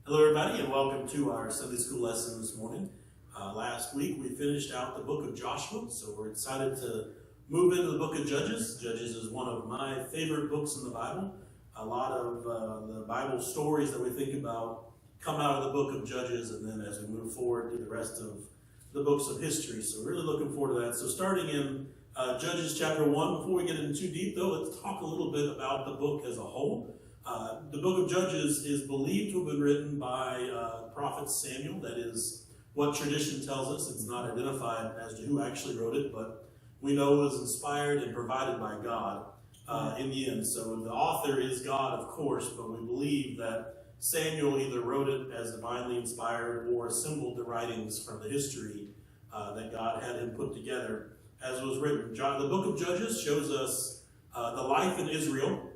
Hello everybody and welcome to our Sunday school lesson this morning. Last week we finished out the book of Joshua, so we're excited to move into the book of Judges. Judges is one of my favorite books in the Bible. A lot of the Bible stories that we think about come out of the book of Judges, and then as we move forward to the rest of the books of history. So really looking forward to that. So starting in Judges chapter 1, before we get in too deep though, let's talk a little bit about the book as a whole. The book of Judges is believed to have been written by prophet Samuel. That is what tradition tells us. It's not identified as to who actually wrote it, but we know it was inspired and provided by God in the end. So the author is God, of course, but we believe that Samuel either wrote it as divinely inspired or assembled the writings from the history that God had him put together as it was written. The book of Judges shows us the life in Israel,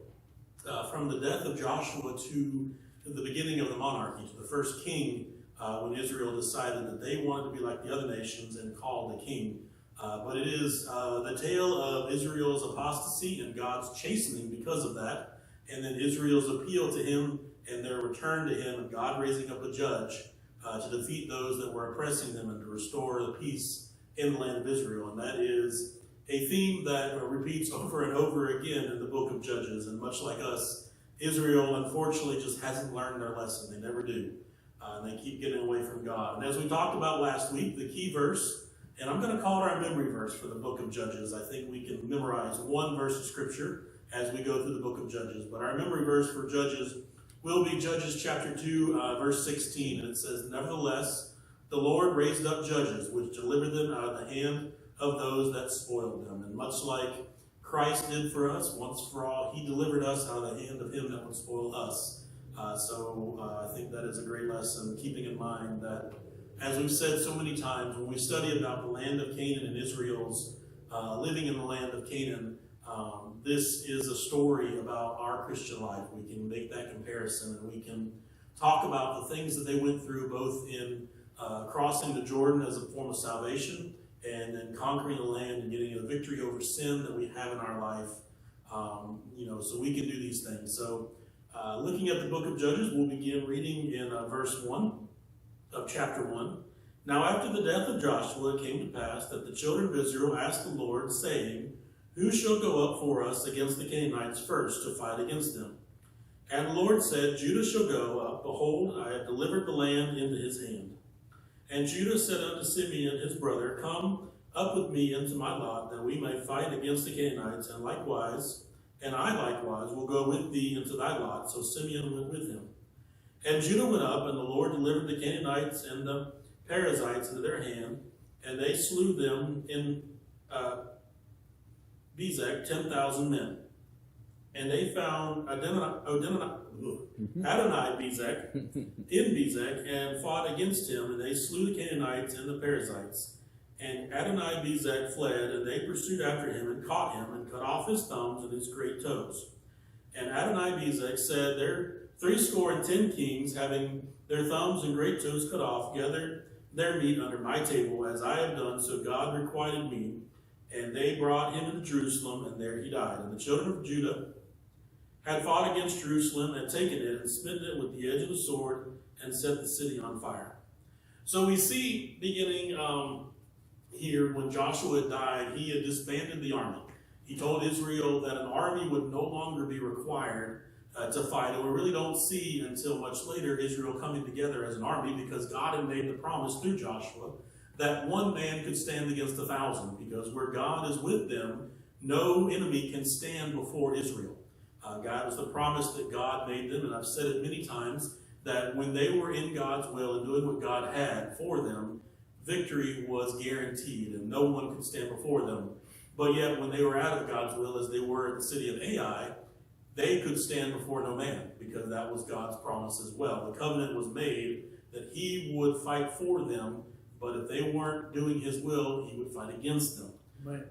from the death of Joshua to the beginning of the monarchy, to the first king, when Israel decided that they wanted to be like the other nations and called a king. But it is the tale of Israel's apostasy and God's chastening because of that, and then Israel's appeal to him and their return to him, and God raising up a judge to defeat those that were oppressing them and to restore the peace in the land of Israel. And that is a theme that repeats over and over again in the book of Judges. And much like us, Israel unfortunately just hasn't learned their lesson. They never do. And they keep getting away from God. And as we talked about last week, the key verse, and I'm going to call it our memory verse for the book of Judges. I think we can memorize one verse of scripture as we go through the book of Judges. But our memory verse for Judges will be Judges chapter 2, verse 16. And it says, "Nevertheless, the Lord raised up judges, which delivered them out of the hand of those that spoiled them." And much like Christ did for us, once for all, he delivered us out of the hand of him that would spoil us. So I think that is a great lesson, keeping in mind that, as we've said so many times, when we study about the land of Canaan and Israel's living in the land of Canaan, this is a story about our Christian life. We can make that comparison, and we can talk about the things that they went through, both in crossing the Jordan as a form of salvation, and then conquering the land and getting a victory over sin that we have in our life. So we can do these things. So looking at the book of Judges, we'll begin reading in verse 1 of chapter 1. "Now after the death of Joshua, it came to pass that the children of Israel asked the Lord, saying, Who shall go up for us against the Canaanites first to fight against them? And the Lord said, Judah shall go up. Behold, I have delivered the land into his hand. And Judah said unto Simeon his brother, Come up with me into my lot, that we may fight against the Canaanites, and I likewise will go with thee into thy lot. So Simeon went with him. And Judah went up, and the Lord delivered the Canaanites and the Perizzites into their hand, and they slew them in Bezek 10,000 men. And they found Adonai-Bezek in Bezek, and fought against him, and they slew the Canaanites and the Perizzites. And Adonai-Bezek fled, and they pursued after him, and caught him, and cut off his thumbs and his great toes. And Adonai-Bezek said, There 70 kings, having their thumbs and great toes cut off, gathered their meat under my table, as I have done, so God requited me. And they brought him into Jerusalem, and there he died. And the children of Judah had fought against Jerusalem, and taken it, and smitten it with the edge of the sword, and set the city on fire." So we see, beginning here, when Joshua had died, he had disbanded the army. He told Israel that an army would no longer be required to fight. And we really don't see until much later Israel coming together as an army, because God had made the promise through Joshua that one man could stand against 1,000, because where God is with them, no enemy can stand before Israel. God was the promise that God made them, and I've said it many times, that when they were in God's will and doing what God had for them, victory was guaranteed, and no one could stand before them. But yet, when they were out of God's will, as they were in the city of Ai, they could stand before no man, because that was God's promise as well. The covenant was made that he would fight for them, but if they weren't doing his will, he would fight against them. Right.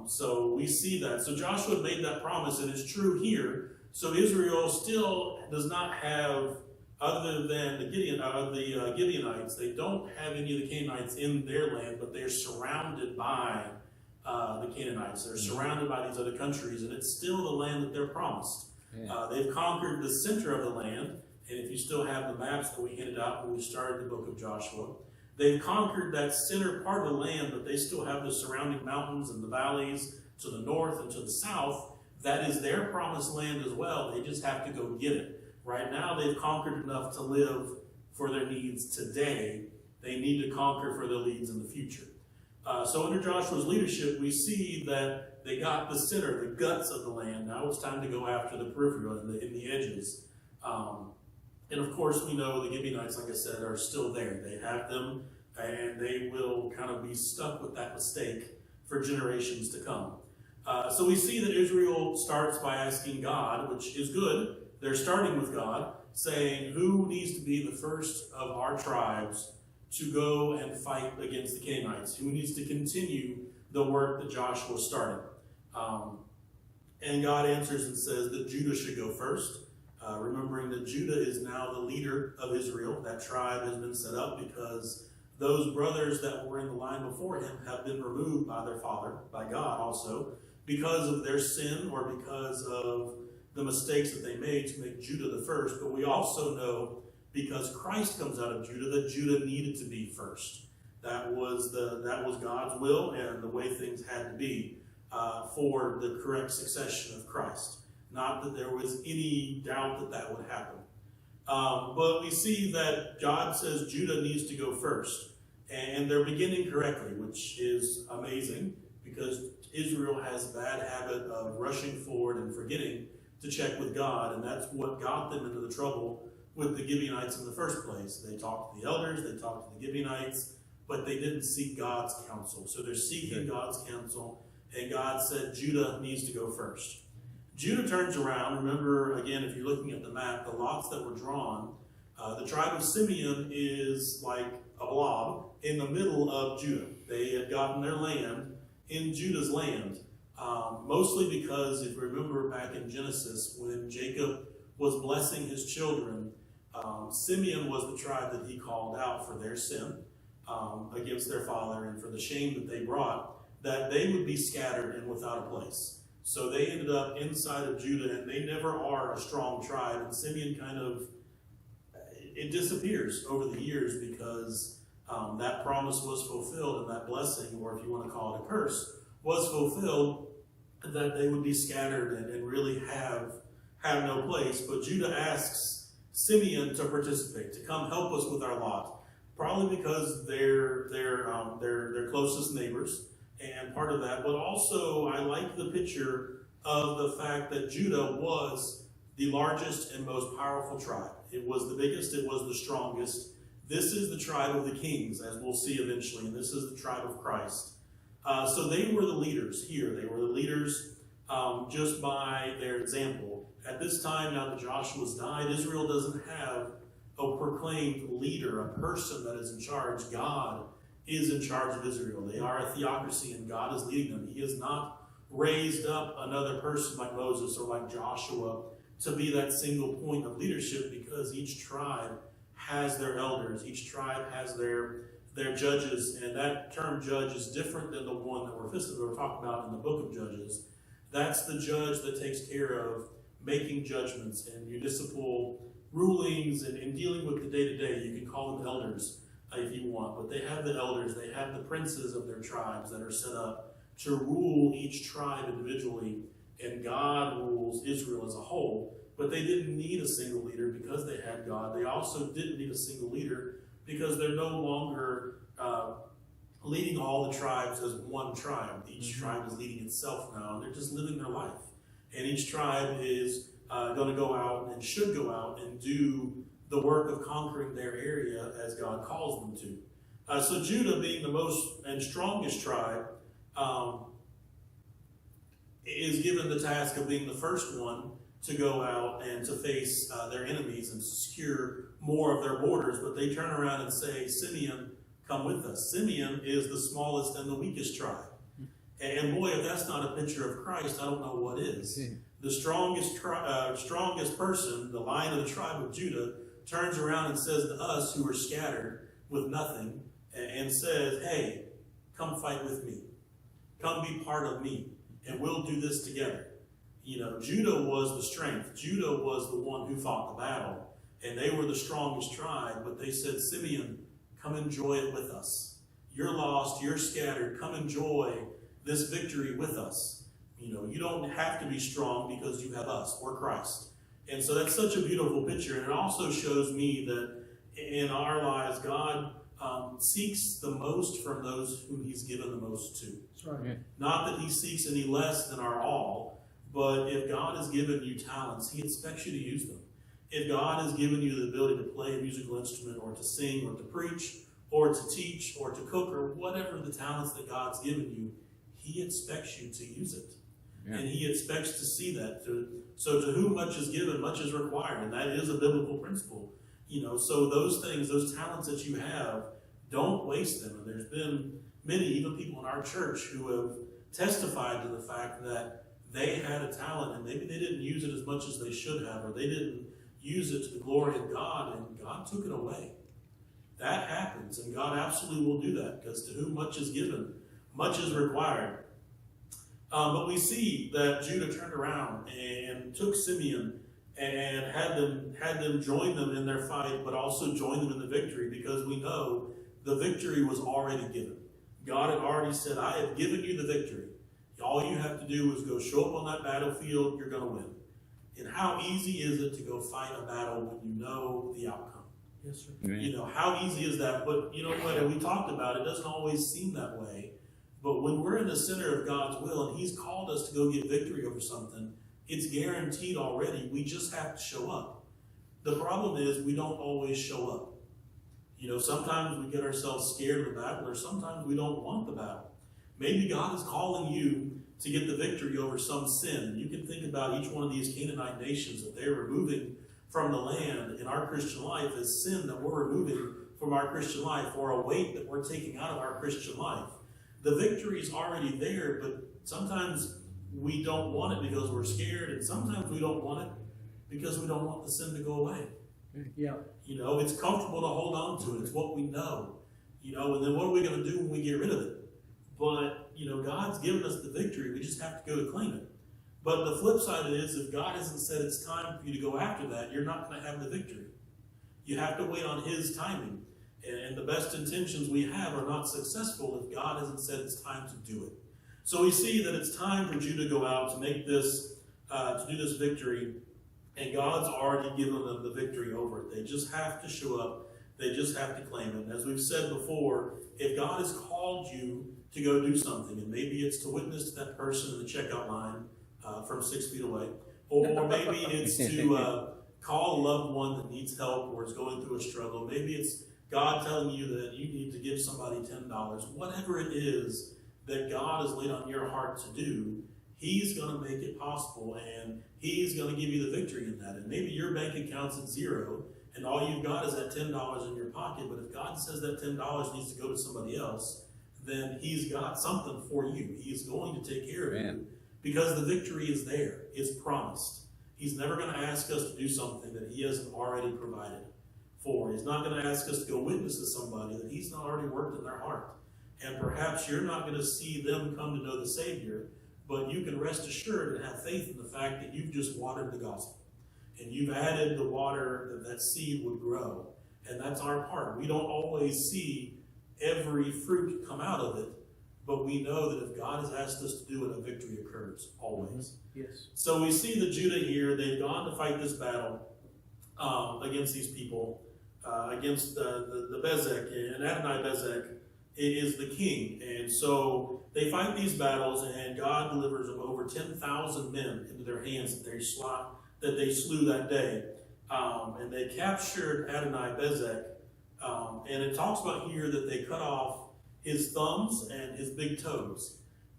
So we see that. So Joshua made that promise, and it's true here. So Israel still does not have, other than the Gibeonites, they don't have any of the Canaanites in their land, but they're surrounded by the Canaanites. They're surrounded by these other countries, and it's still the land that they're promised. Yeah. They've conquered the center of the land, And if you still have the maps that we handed out when we started the book of Joshua, they've conquered that center part of the land, but they still have the surrounding mountains and the valleys to the north and to the south. That is their promised land as well. They just have to go get it. Right now, they've conquered enough to live for their needs today. They need to conquer for their needs in the future. So under Joshua's leadership, we see that they got the center, the guts of the land. Now it's time to go after the peripheral and the edges. And of course, we know the Gibeonites, like I said, are still there. They have them, and they will kind of be stuck with that mistake for generations to come. So we see that Israel starts by asking God, which is good. They're starting with God, saying, who needs to be the first of our tribes to go and fight against the Canaanites? Who needs to continue the work that Joshua started? And God answers and says that Judah should go first, remembering that Judah is now the leader of Israel. That tribe has been set up because those brothers that were in the line before him have been removed by their father, by God also, because of their sin or because of the mistakes that they made to make Judah the first. But we also know, because Christ comes out of Judah, that Judah needed to be first. That was God's will and the way things had to be for the correct succession of Christ. Not that there was any doubt that that would happen. But we see that God says Judah needs to go first. And they're beginning correctly, which is amazing, because Israel has a bad habit of rushing forward and forgetting to check with God, and that's what got them into the trouble with the Gibeonites in the first place. They talked to the elders, they talked to the Gibeonites, but they didn't seek God's counsel. So they're seeking God's counsel, and God said Judah needs to go first. Judah turns around. Remember, again, if you're looking at the map, the lots that were drawn, the tribe of Simeon is like a blob in the middle of Judah. They had gotten their land in Judah's land, mostly because, if you remember back in Genesis, when Jacob was blessing his children, Simeon was the tribe that he called out for their sin against their father and for the shame that they brought, that they would be scattered and without a place. So they ended up inside of Judah, and they never are a strong tribe. And Simeon it disappears over the years because that promise was fulfilled, and that blessing, or if you want to call it a curse, was fulfilled, that they would be scattered and really have no place. But Judah asks Simeon to participate, to come help us with our lot, probably because they're closest neighbors, and part of that. But also, I like the picture of the fact that Judah was the largest and most powerful tribe. It was the biggest, it was the strongest. This is the tribe of the kings, as we'll see eventually, and this is the tribe of Christ. So they were the leaders here. They were the leaders just by their example. At this time, now that Joshua's died, Israel doesn't have a proclaimed leader, a person that is in charge. God is in charge of Israel. They are a theocracy, and God is leading them. He has not raised up another person like Moses or like Joshua to be that single point of leadership, because each tribe has their elders. Each tribe has their judges, and that term judge is different than the one that we're talking about in the book of Judges. That's the judge that takes care of making judgments and municipal rulings and dealing with the day-to-day. You can call them elders if you want, but they have the elders, they have the princes of their tribes that are set up to rule each tribe individually, and God rules Israel as a whole. But they didn't need a single leader because they had God. They also didn't need a single leader because they're no longer leading all the tribes as one tribe. Each tribe is leading itself now, and they're just living their life. And each tribe is going to go out and should go out and do the work of conquering their area as God calls them to. So Judah, being the most and strongest tribe, is given the task of being the first one to go out and to face their enemies and secure more of their borders. But they turn around and say, Simeon, come with us. Simeon is the smallest and the weakest tribe. And boy, if that's not a picture of Christ, I don't know what is. The strongest person, the lion of the tribe of Judah, turns around and says to us who are scattered with nothing, and says, hey, come fight with me. Come be part of me, and we'll do this together. You know, Judah was the strength. Judah was the one who fought the battle. and they were the strongest tribe, but they said, Simeon, come enjoy it with us. You're lost, you're scattered, come enjoy this victory with us. You know, you don't have to be strong because you have us, or Christ. And so that's such a beautiful picture. And it also shows me that in our lives, God seeks the most from those whom he's given the most to. That's right. Yeah. Not that he seeks any less than our all, but if God has given you talents, he expects you to use them. If God has given you the ability to play a musical instrument, or to sing, or to preach, or to teach, or to cook, or whatever the talents that God's given you, he expects you to use it. Yeah. And he expects to see that. So to whom much is given, much is required. And that is a biblical principle. You know, so those things, those talents that you have, don't waste them. And there's been many, even people in our church, who have testified to the fact that they had a talent and maybe they didn't use it as much as they should have, or they didn't use it to the glory of God, and God took it away. That happens, and God absolutely will do that, because to whom much is given, much is required. But we see that Judah turned around and took Simeon and had them join them in their fight, but also join them in the victory, because we know the victory was already given. God had already said, I have given you the victory. All you have to do is go show up on that battlefield, you're going to win. And how easy is it to go fight a battle when you know the outcome? Yes, sir. Amen. You know, how easy is that? But you know what, and we talked about it, doesn't always seem that way. But when we're in the center of God's will and he's called us to go get victory over something, it's guaranteed already. We just have to show up. The problem is we don't always show up. You know, sometimes we get ourselves scared of the battle, or sometimes we don't want the battle. Maybe God is calling you to get the victory over some sin. You can think about each one of these Canaanite nations that they're removing from the land in our Christian life as sin that we're removing from our Christian life, or a weight that we're taking out of our Christian life. The victory is already there, but sometimes we don't want it because we're scared, and sometimes we don't want it because we don't want the sin to go away. Yeah. You know, it's comfortable to hold on to it. It's what we know. You know, and then what are we going to do when we get rid of it? But, you know, God's given us the victory. We just have to go to claim it. But the flip side is, if God hasn't said it's time for you to go after that, you're not going to have the victory. You have to wait on his timing. And the best intentions we have are not successful if God hasn't said it's time to do it. So we see that it's time for Judah to go out to make this, to do this victory. And God's already given them the victory over it. They just have to show up. They just have to claim it. And as we've said before, if God has called you to go do something, and maybe it's to witness to that person in the checkout line from 6 feet away, or maybe it's to call a loved one that needs help or is going through a struggle. Maybe it's God telling you that you need to give somebody $10. Whatever it is that God has laid on your heart to do, he's going to make it possible, and he's going to give you the victory in that. And maybe your bank account's at zero, and all you've got is that $10 in your pocket. But if God says that $10 needs to go to somebody else, then he's got something for you. He's going to take care of you, because the victory is there. It's promised. He's never going to ask us to do something that he hasn't already provided for. He's not going to ask us to go witness to somebody that he's not already worked in their heart. And perhaps you're not going to see them come to know the Savior, but you can rest assured and have faith in the fact that you've just watered the gospel. And you've added the water that seed would grow. And that's our part. We don't always see every fruit come out of it, but we know that if God has asked us to do it, a victory occurs, always. Yes. So we see the Judah here, they've gone to fight this battle against these people, against the Bezek, and Adonai-Bezek is the king. And so they fight these battles, and God delivers them over 10,000 men into their hands that they slew that day. And they captured Adonai-Bezek. And it talks about here that they cut off his thumbs and his big toes.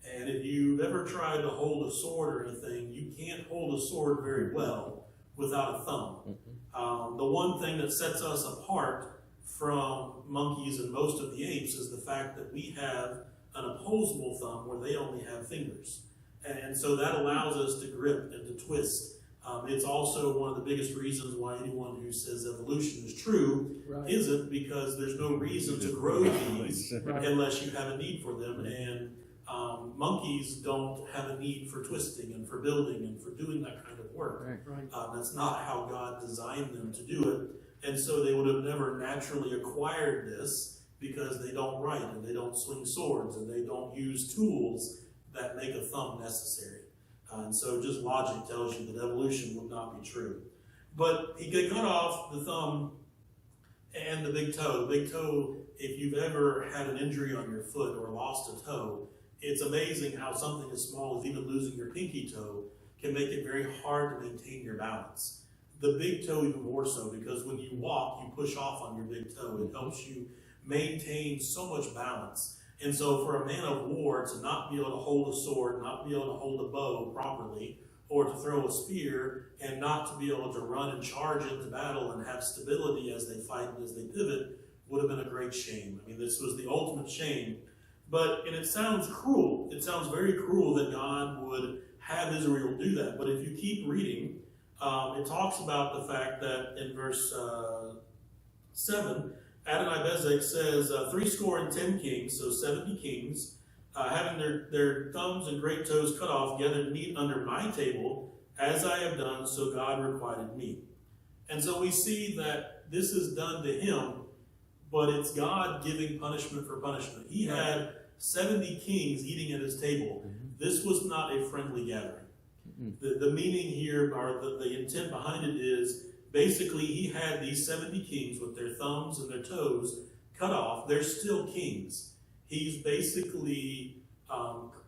And if you've ever tried to hold a sword or anything, you can't hold a sword very well without a thumb. The one thing that sets us apart from monkeys and most of the apes is the fact that we have an opposable thumb where they only have fingers. And so that allows us to grip and to twist. It's also one of the biggest reasons why anyone who says evolution is true isn't, because there's no reason to grow these unless you have a need for them. And monkeys don't have a need for twisting and for building and for doing that kind of work. work. Right. That's not how God designed them to do it. And so they would have never naturally acquired this because they don't write and they don't swing swords and they don't use tools that make a thumb necessary. And so just logic tells you that evolution would not be true. But he could cut off the thumb and the big toe. The big toe, if you've ever had an injury on your foot or lost a toe, it's amazing how something as small as even losing your pinky toe can make it very hard to maintain your balance. The big toe even more so, because when you walk, you push off on your big toe. It helps you maintain so much balance. And so for a man of war to not be able to hold a sword, not be able to hold a bow properly, or to throw a spear, and not to be able to run and charge into battle and have stability as they fight and as they pivot, would have been a great shame. I mean, this was the ultimate shame. And it sounds cruel. It sounds very cruel that God would have Israel do that. But if you keep reading, it talks about the fact that in verse 7, Adonai-Bezek says, 70 kings, so 70 kings, having their thumbs and great toes cut off, gathered meat under my table, as I have done, so God requited me. And so we see that this is done to him, but it's God giving punishment for punishment. He had 70 kings eating at his table. This was not a friendly gathering. The meaning here, or the intent behind it is, basically he had these 70 kings with their thumbs and their toes cut off. They're still kings. He's basically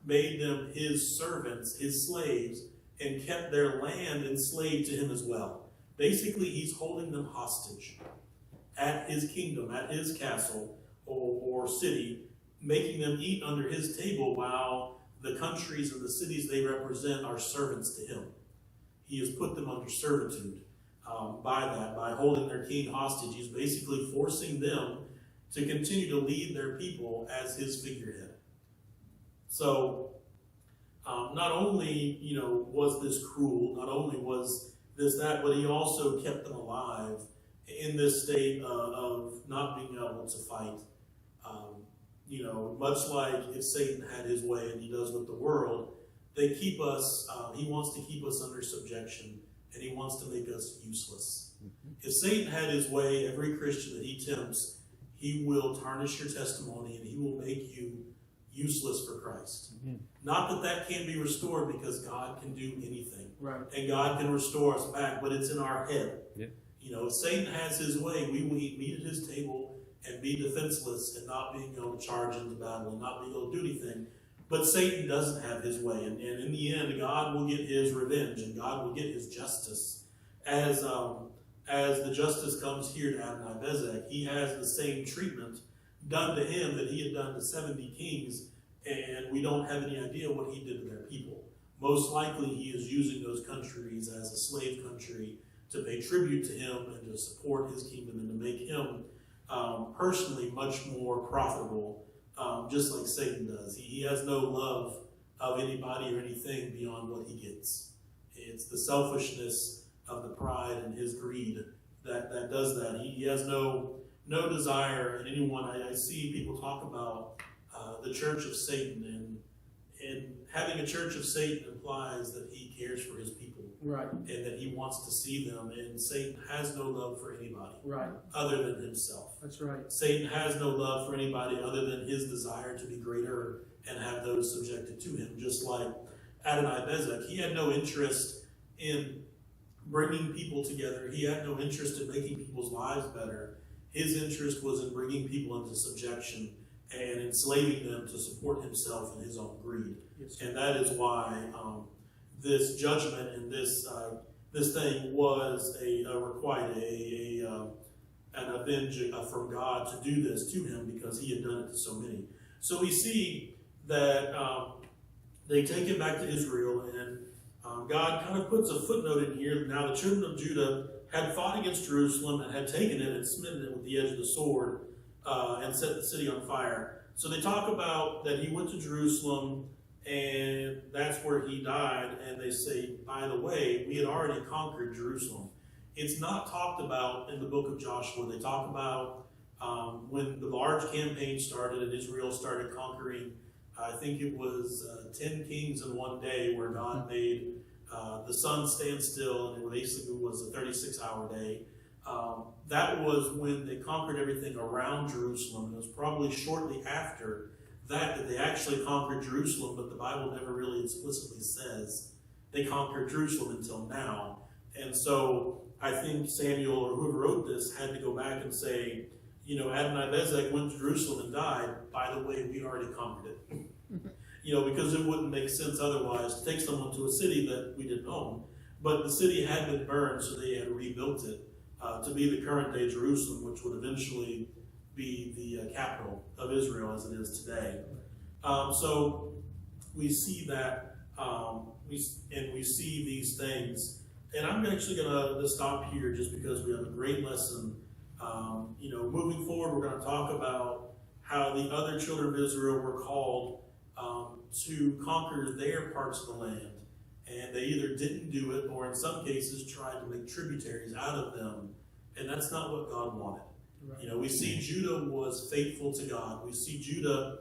made them his servants, his slaves, and kept their land enslaved to him as well. Basically, he's holding them hostage at his kingdom, at his castle or city, making them eat under his table while the countries and the cities they represent are servants to him. He has put them under servitude by holding their king hostage. He's basically forcing them to continue to lead their people as his figurehead. So, not only, was this cruel, not only was this that, but he also kept them alive in this state of not being able to fight. Much like if Satan had his way, and he does with the world, they keep us, he wants to keep us under subjection, and he wants to make us useless. If Satan had his way, every Christian that he tempts, he will tarnish your testimony, and he will make you useless for Christ. Not that can't be restored, because God can do anything. Right. And God can restore us back, but it's in our head. Yeah. If Satan has his way, we will eat meat at his table and be defenseless and not being able to charge into battle and not being able to do anything. But Satan doesn't have his way. And in the end, God will get his revenge and God will get his justice. As the justice comes here to Adonai-Bezek, he has the same treatment done to him that he had done to 70 kings, and we don't have any idea what he did to their people. Most likely he is using those countries as a slave country to pay tribute to him and to support his kingdom and to make him personally much more profitable, just like Satan does. He has no love of anybody or anything beyond what he gets. It's the selfishness of the pride and his greed that does that. He has no desire in anyone. I see people talk about the church of Satan, and having a church of Satan implies that he cares for his people. Right. And that he wants to see them, and Satan has no love for anybody Right. other than himself. That's right. Satan has no love for anybody other than his desire to be greater and have those subjected to him. Just like Adonai-Bezek, he had no interest in bringing people together. He had no interest in making people's lives better. His interest was in bringing people into subjection and enslaving them to support himself and his own greed. Yes. And that is why this judgment and this thing was required an avenge from God to do this to him, because he had done it to so many. So we see that they take him back to Israel, and God kind of puts a footnote in here. Now the children of Judah had fought against Jerusalem and had taken it and smitten it with the edge of the sword and set the city on fire. So they talk about that he went to Jerusalem, and that's where he died. And they say, by the way, we had already conquered Jerusalem. It's not talked about in the book of Joshua. They talk about when the large campaign started and Israel started conquering. I think it was 10 kings in one day, where God made the sun stands still, and it basically was a 36-hour day. That was when they conquered everything around Jerusalem. It was probably shortly after that they actually conquered Jerusalem, but the Bible never really explicitly says they conquered Jerusalem until now. And so I think Samuel, or whoever wrote this, had to go back and say, Adonai-Bezek went to Jerusalem and died. By the way, we already conquered it. Because it wouldn't make sense otherwise to take someone to a city that we didn't own. But the city had been burned, so they had rebuilt it to be the current day Jerusalem, which would eventually be the capital of Israel as it is today. So we see that, we see these things. And I'm actually going to stop here just because we have a great lesson. Moving forward, we're going to talk about how the other children of Israel were called to conquer their parts of the land. And they either didn't do it, or in some cases tried to make tributaries out of them. And that's not what God wanted. Right. We see Judah was faithful to God. We see Judah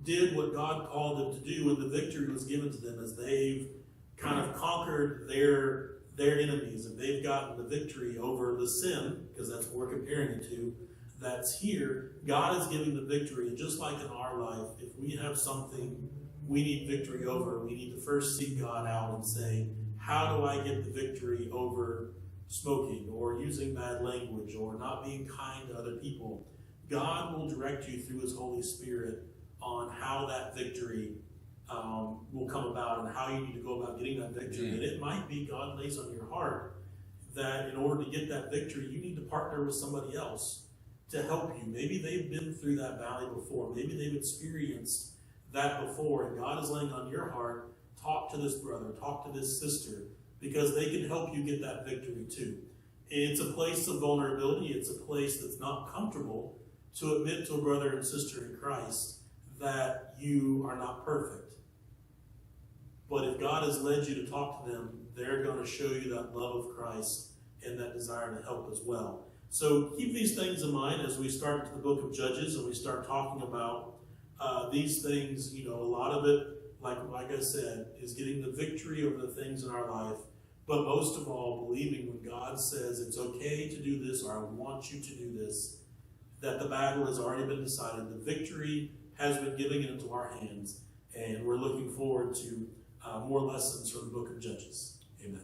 did what God called them to do, and the victory was given to them as they've kind of conquered their enemies, and they've gotten the victory over the sin, because that's what we're comparing it to, that's here. God is giving the victory, and just like in our life, if we have something we need victory over, we need to first seek God out and say, how do I get the victory over smoking, or using bad language, or not being kind to other people? God will direct you through His Holy Spirit on how that victory will come about, and how you need to go about getting that victory. And it might be God lays on your heart that in order to get that victory, you need to partner with somebody else to help you. Maybe they've been through that valley before. Maybe they've experienced that before, and God is laying on your heart, talk to this brother, talk to this sister, because they can help you get that victory too. It's a place of vulnerability. It's a place that's not comfortable to admit to a brother and sister in Christ that you are not perfect. But if God has led you to talk to them, they're going to show you that love of Christ and that desire to help as well. So keep these things in mind as we start the book of Judges and we start talking about these things. A lot of it, like I said, is getting the victory over the things in our life. But most of all, believing when God says it's okay to do this, or I want you to do this, that the battle has already been decided. The victory has been given into our hands. And we're looking forward to more lessons from the book of Judges. Amen.